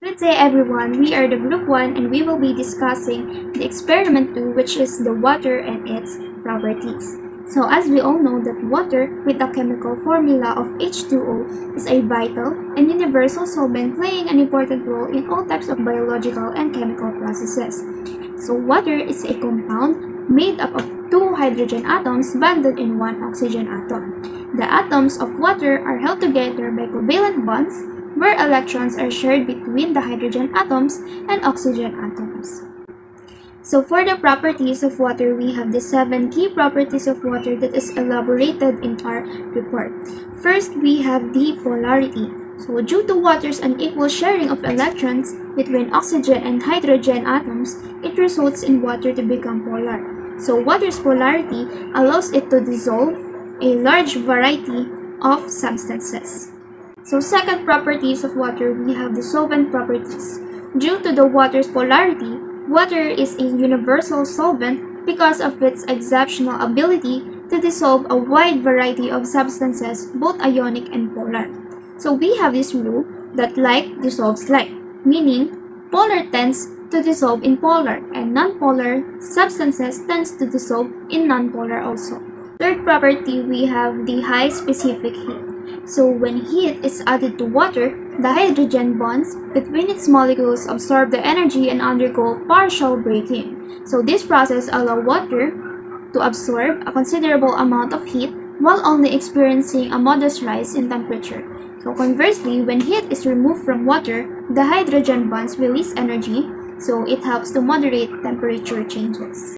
Good day everyone, we are the group 1 and we will be discussing the experiment 2, which is the water and its properties. So as we all know that water with the chemical formula of H2O is a vital and universal solvent playing an important role in all types of biological and chemical processes. So water is a compound made up of two hydrogen atoms bonded in one oxygen atom. The atoms of water are held together by covalent bonds where electrons are shared between the hydrogen atoms and oxygen atoms. So for the properties of water, we have the 7 key properties of water that is elaborated in our report. First, we have the polarity. So due to water's unequal sharing of electrons between oxygen and hydrogen atoms, it results in water to become polar. So water's polarity allows it to dissolve a large variety of substances. So second properties of water, we have the solvent properties. Due to the water's polarity, water is a universal solvent because of its exceptional ability to dissolve a wide variety of substances, both ionic and polar. So we have this rule that like dissolves like, meaning polar tends to dissolve in polar and nonpolar substances tends to dissolve in nonpolar also. Third property, we have the high specific heat. So when heat is added to water, the hydrogen bonds between its molecules absorb the energy and undergo partial breaking. So this process allows water to absorb a considerable amount of heat while only experiencing a modest rise in temperature. So conversely, when heat is removed from water, the hydrogen bonds release energy, so it helps to moderate temperature changes.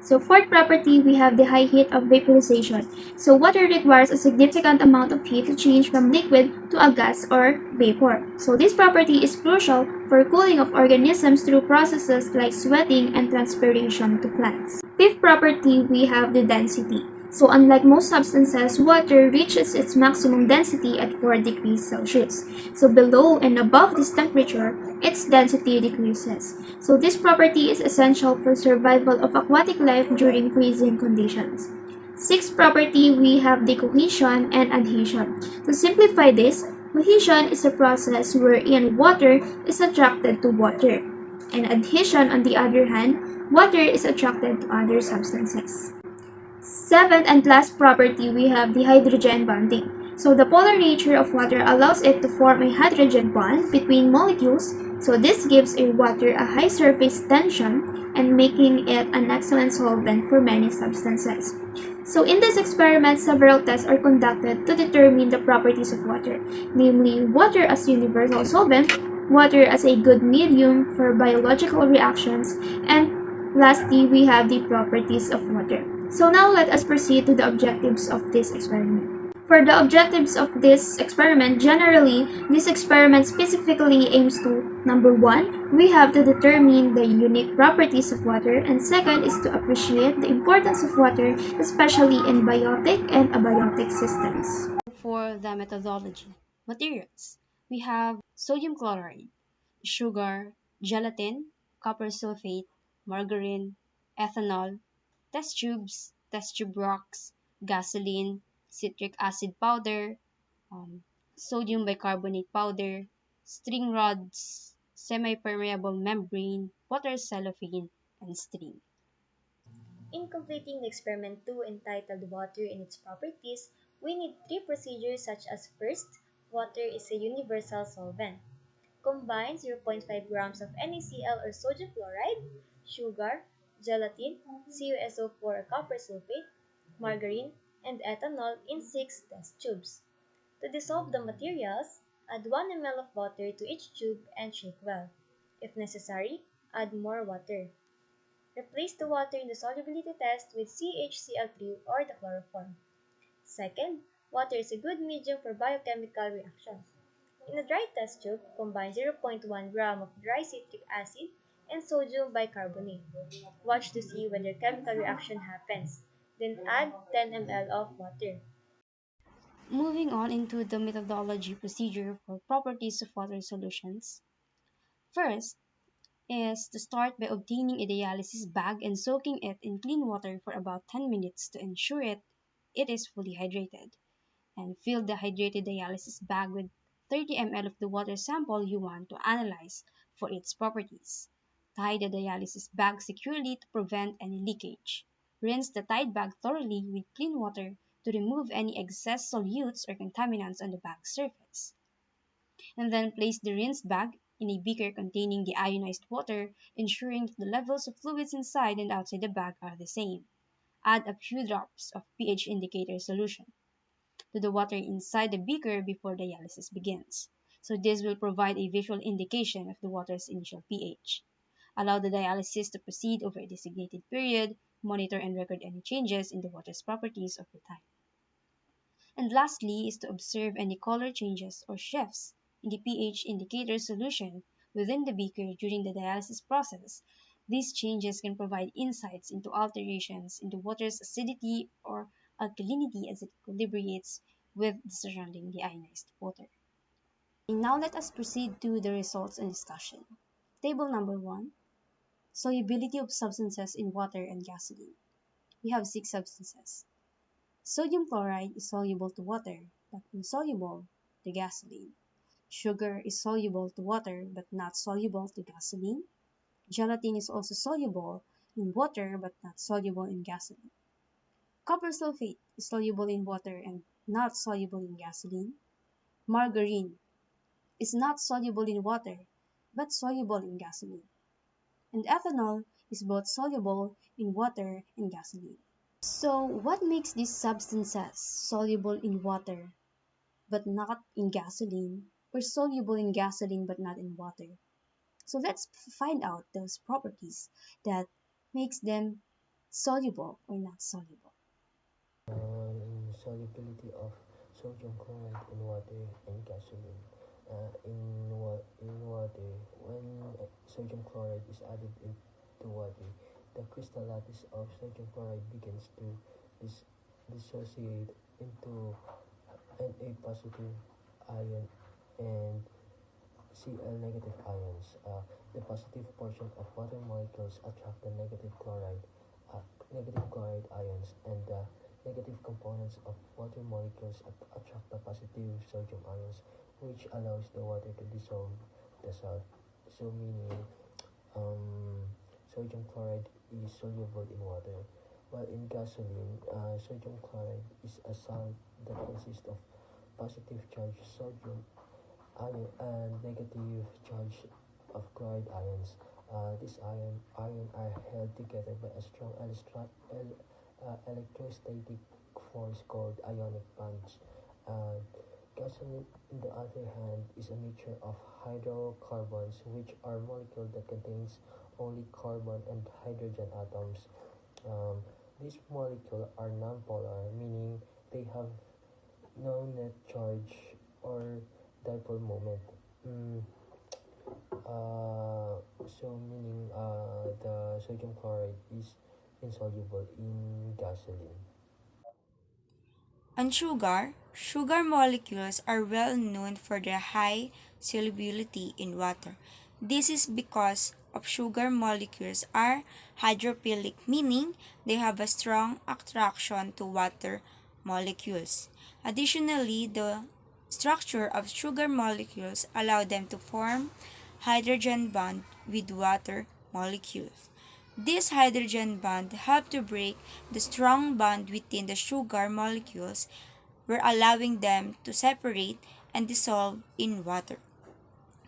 So fourth property, we have the high heat of vaporization. So water requires a significant amount of heat to change from liquid to a gas or vapor. So this property is crucial for cooling of organisms through processes like sweating and transpiration to plants. Fifth property, we have the density. So unlike most substances, water reaches its maximum density at 4 degrees Celsius. So below and above this temperature, its density decreases. So this property is essential for survival of aquatic life during freezing conditions. Sixth property, we have the cohesion and adhesion. To simplify this, cohesion is a process wherein water is attracted to water. And adhesion, on the other hand, water is attracted to other substances. Seventh and last property, we have the hydrogen bonding. So the polar nature of water allows it to form a hydrogen bond between molecules, so this gives a water a high surface tension and making it an excellent solvent for many substances. So in this experiment, several tests are conducted to determine the properties of water, namely water as universal solvent, water as a good medium for biological reactions, and lastly, we have the properties of water. So now let us proceed to the objectives of this experiment. For the objectives of this experiment, generally, this experiment specifically aims to, number 1, we have to determine the unique properties of water, and second is to appreciate the importance of water, especially in biotic and abiotic systems. For the methodology, materials, we have sodium chloride, sugar, gelatin, copper sulfate, margarine, ethanol, test tube rocks, gasoline, citric acid powder, sodium bicarbonate powder, string rods, semi-permeable membrane, water cellophane, and string. In completing the experiment 2 entitled Water and its Properties, we need 3 procedures such as first, water is a universal solvent. Combine 0.5 grams of NaCl or sodium chloride, sugar, gelatin, CuSO4 or copper sulfate, margarine, and ethanol in 6 test tubes. To dissolve the materials, add 1 ml of water to each tube and shake well. If necessary, add more water. Replace the water in the solubility test with CHCl3 or the chloroform. Second, water is a good medium for biochemical reactions. In a dry test tube, combine 0.1 gram of dry citric acid and sodium bicarbonate. Watch to see whether a chemical reaction happens. Then add 10 ml of water. Moving on into the methodology procedure for properties of water solutions. First is to start by obtaining a dialysis bag and soaking it in clean water for about 10 minutes to ensure it is fully hydrated. And fill the hydrated dialysis bag with 30 ml of the water sample you want to analyze for its properties. Tie the dialysis bag securely to prevent any leakage. Rinse the tied bag thoroughly with clean water to remove any excess solutes or contaminants on the bag's surface. And then place the rinsed bag in a beaker containing the ionized water, ensuring that the levels of fluids inside and outside the bag are the same. Add a few drops of pH indicator solution to the water inside the beaker before dialysis begins. So this will provide a visual indication of the water's initial pH. Allow the dialysis to proceed over a designated period, monitor and record any changes in the water's properties over time. And lastly is to observe any color changes or shifts in the pH indicator solution within the beaker during the dialysis process. These changes can provide insights into alterations in the water's acidity or alkalinity as it equilibrates with the surrounding deionized water. And now let us proceed to the results and discussion. Table number 1. Solubility of substances in water and gasoline. We have 6 substances. Sodium chloride is soluble to water, but insoluble to gasoline. Sugar is soluble to water, but not soluble to gasoline. Gelatin is also soluble in water, but not soluble in gasoline. Copper sulfate is soluble in water and not soluble in gasoline. Margarine is not soluble in water, but soluble in gasoline. And ethanol is both soluble in water and gasoline. So, what makes these substances soluble in water but not in gasoline, or soluble in gasoline but not in water? So let's find out those properties that makes them soluble or not soluble. Solubility of sodium chloride in water and gasoline. In water, when sodium chloride is added into water, the crystal lattice of sodium chloride begins to dissociate into Na positive ion and Cl negative ions. The positive portion of water molecules attract the negative chloride ions, and the negative components of water molecules attract the positive sodium ions, which allows the water to dissolve the salt. So meaning, sodium chloride is soluble in water, while in gasoline, sodium chloride is a salt that consists of positive charge sodium ion and negative charge of chloride ions. These ion are held together by a strong electrostatic force called ionic bonds. Gasoline, on the other hand, is a mixture of hydrocarbons, which are molecules that contains only carbon and hydrogen atoms. These molecules are nonpolar, meaning they have no net charge or dipole moment. So meaning the sodium chloride is insoluble in gasoline. On sugar, sugar molecules are well known for their high solubility in water. This is because of sugar molecules are hydrophilic, meaning they have a strong attraction to water molecules. Additionally, the structure of sugar molecules allow them to form hydrogen bond with water molecules. This hydrogen bond help to break the strong bond within the sugar molecules, were allowing them to separate and dissolve in water.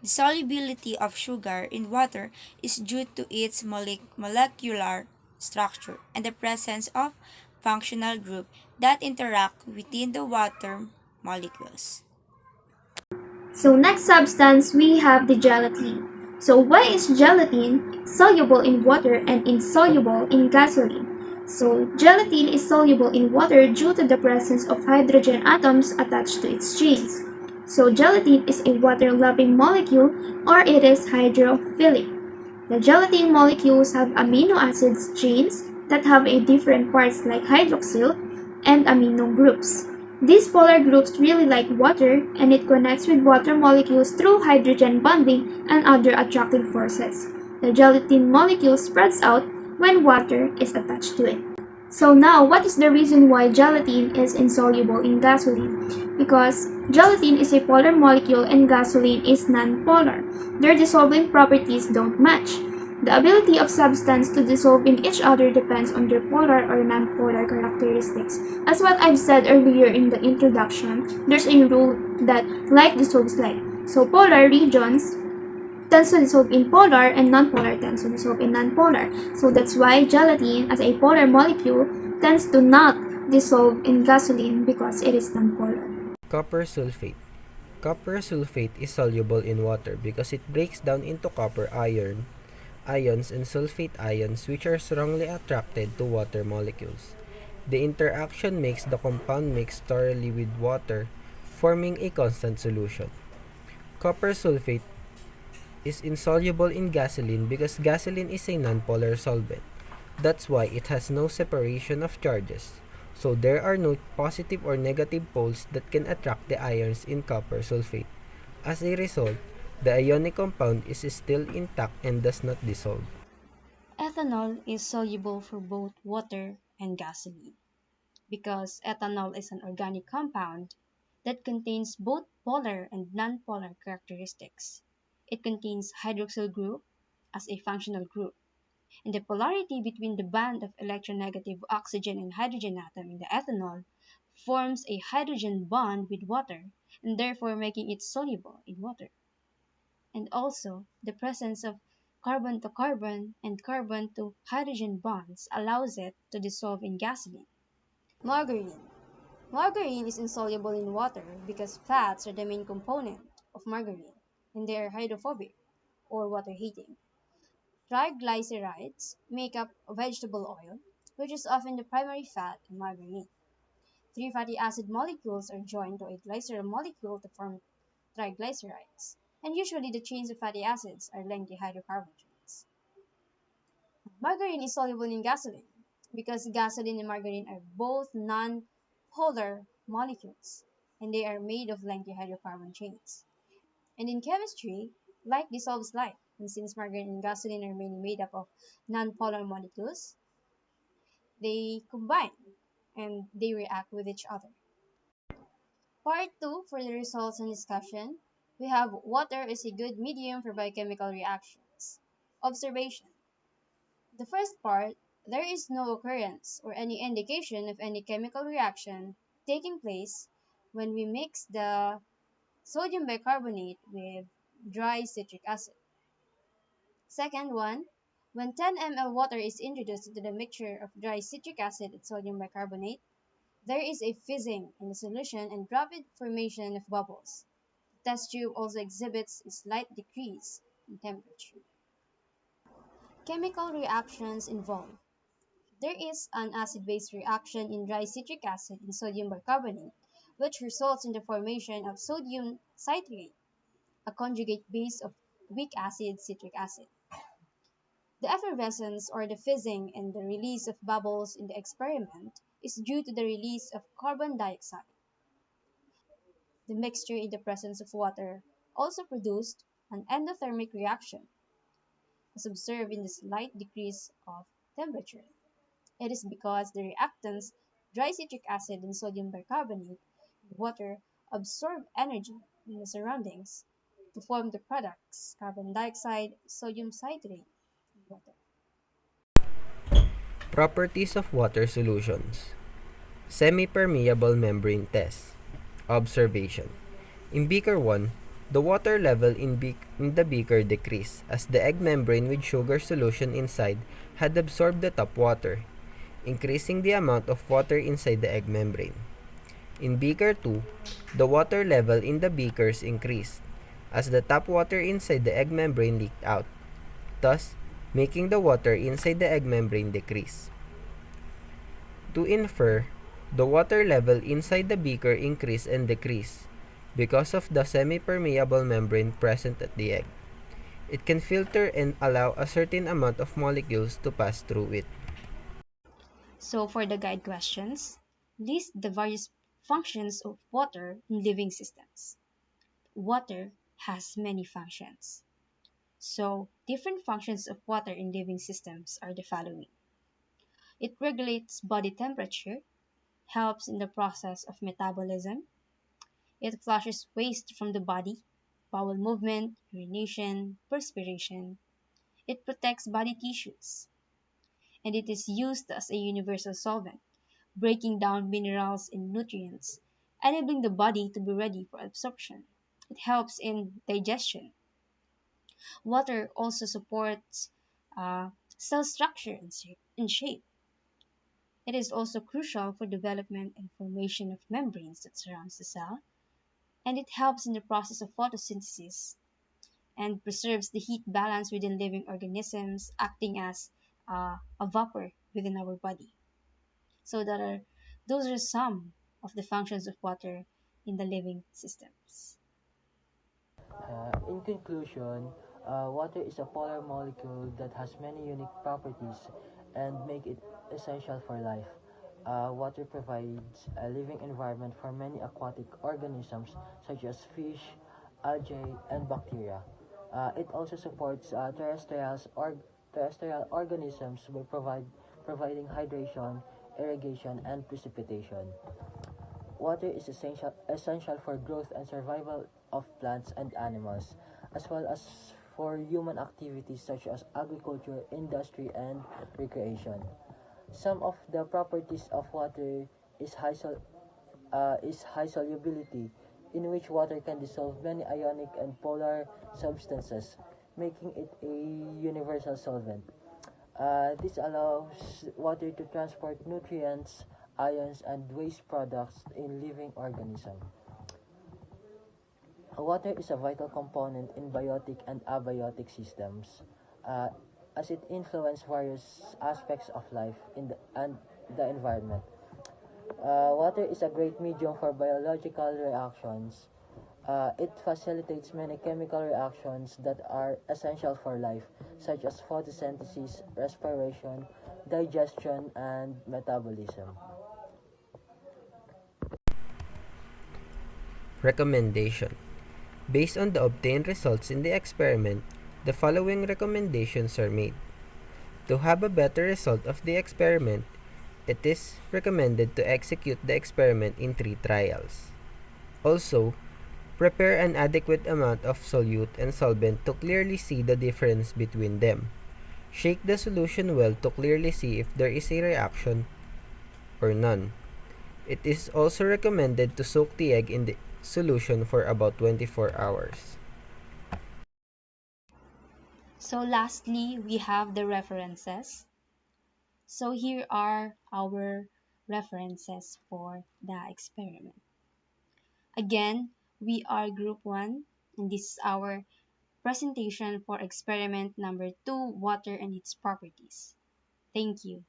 The solubility of sugar in water is due to its molecular structure and the presence of functional group that interact within the water molecules. So next substance, we have the gelatin. So why is gelatin soluble in water and insoluble in gasoline? So gelatin is soluble in water due to the presence of hydrogen atoms attached to its chains. So gelatin is a water-loving molecule, or it is hydrophilic. The gelatin molecules have amino acids chains that have a different parts like hydroxyl and amino groups. These polar groups really like water, and it connects with water molecules through hydrogen bonding and other attractive forces. The gelatin molecule spreads out when water is attached to it. So now, what is the reason why gelatin is insoluble in gasoline? Because gelatin is a polar molecule and gasoline is non-polar. Their dissolving properties don't match. The ability of substance to dissolve in each other depends on their polar or non-polar characteristics. As what I've said earlier in the introduction, there's a rule that like dissolves like. So polar regions tends to dissolve in polar and nonpolar tends to dissolve in nonpolar. So that's why gelatin as a polar molecule tends to not dissolve in gasoline because it is nonpolar. Copper sulfate. Copper sulfate is soluble in water because it breaks down into copper ions and sulfate ions which are strongly attracted to water molecules. The interaction makes the compound mix thoroughly with water, forming a constant solution. Copper sulfate is insoluble in gasoline because gasoline is a nonpolar solvent. That's why it has no separation of charges. So there are no positive or negative poles that can attract the ions in copper sulfate. As a result, the ionic compound is still intact and does not dissolve. Ethanol is soluble for both water and gasoline because ethanol is an organic compound that contains both polar and nonpolar characteristics. It contains hydroxyl group as a functional group, and the polarity between the band of electronegative oxygen and hydrogen atom in the ethanol forms a hydrogen bond with water and therefore making it soluble in water. And also, the presence of carbon to carbon and carbon to hydrogen bonds allows it to dissolve in gasoline. Margarine. Margarine is insoluble in water because fats are the main component of margarine and they are hydrophobic or water hating. Triglycerides make up vegetable oil, which is often the primary fat in margarine. Three fatty acid molecules are joined to a glycerol molecule to form triglycerides, and usually the chains of fatty acids are lengthy hydrocarbon chains. Margarine is soluble in gasoline because gasoline and margarine are both non-polar molecules and they are made of lengthy hydrocarbon chains. And in chemistry, like dissolves like, and since margarine and gasoline are mainly made up of non-polar molecules, they combine and they react with each other. Part 2 for the results and discussion, we have water is a good medium for biochemical reactions. Observation. The first part, there is no occurrence or any indication of any chemical reaction taking place when we mix the sodium bicarbonate with dry citric acid. Second one, when 10 ml water is introduced into the mixture of dry citric acid and sodium bicarbonate, there is a fizzing in the solution and rapid formation of bubbles. The test tube also exhibits a slight decrease in temperature. Chemical reactions involved. There is an acid-base reaction in dry citric acid and sodium bicarbonate, which results in the formation of sodium citrate, a conjugate base of weak acid citric acid. The effervescence or the fizzing and the release of bubbles in the experiment is due to the release of carbon dioxide. The mixture in the presence of water also produced an endothermic reaction, as observed in the slight decrease of temperature. It is because the reactants, dry citric acid and sodium bicarbonate, and water absorb energy in the surroundings to form the products carbon dioxide, sodium citrate, and water. Properties of water solutions. Semi-permeable membrane test. Observation. In beaker 1, the water level in the beaker decreased as the egg membrane with sugar solution inside had absorbed the top water, increasing the amount of water inside the egg membrane. In beaker 2, the water level in the beakers increased as the tap water inside the egg membrane leaked out, thus making the water inside the egg membrane decrease. To infer, the water level inside the beaker increase and decrease because of the semi-permeable membrane present at the egg. It can filter and allow a certain amount of molecules to pass through it. So for the guide questions, list the various functions of water in living systems. Water has many functions. So different functions of water in living systems are the following. It regulates body temperature, helps in the process of metabolism. It flushes waste from the body, bowel movement, urination, perspiration. It protects body tissues, and it is used as a universal solvent, breaking down minerals and nutrients, enabling the body to be ready for absorption. It helps in digestion. Water also supports cell structure and shape. It is also crucial for development and formation of membranes that surrounds the cell, and it helps in the process of photosynthesis and preserves the heat balance within living organisms, acting as a vapor within our body. So those are some of the functions of water in the living systems. In conclusion, water is a polar molecule that has many unique properties and make it essential for life. Water provides a living environment for many aquatic organisms such as fish, algae, and bacteria. It also supports terrestrial organisms by providing hydration, irrigation, and precipitation. Water is essential for growth and survival of plants and animals, as well as for human activities such as agriculture, industry, and recreation. Some of the properties of water is high solubility, in which water can dissolve many ionic and polar substances, making it a universal solvent. This allows water to transport nutrients, ions, and waste products in living organisms. Water is a vital component in biotic and abiotic systems, uh, as it influences various aspects of life and the environment. Water is a great medium for biological reactions. It facilitates many chemical reactions that are essential for life, such as photosynthesis, respiration, digestion, and metabolism. Recommendation. Based on the obtained results in the experiment, the following recommendations are made. To have a better result of the experiment, it is recommended to execute the experiment in 3 trials. Also, prepare an adequate amount of solute and solvent to clearly see the difference between them. Shake the solution well to clearly see if there is a reaction or none. It is also recommended to soak the egg in the solution for about 24 hours. So lastly, we have the references. So here are our references for the experiment. Again, we are group 1, and this is our presentation for experiment number 2, water and its properties. Thank you.